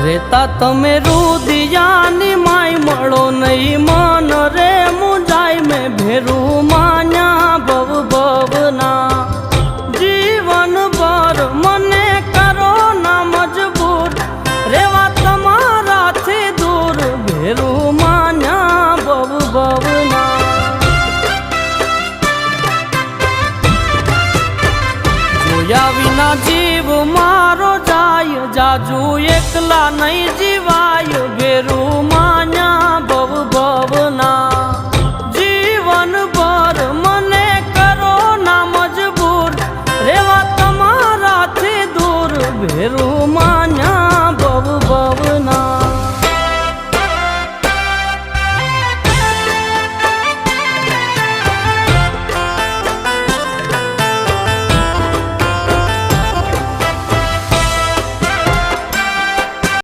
રેતા તમે રુદિયાની માય મળો નહીં મન રે મુંજાય મેં ભેરું માન્યા ભવ ભવના જીવન ભર મને કરો ના મજબૂર રેવા તમારાથી દૂર ભેરું માન્યા ભવ ભવના જોયા વિના જીવ મારો જાય જાજુ એકલા નહીં જીવાય ભેરું માન્યા ભવ ભવના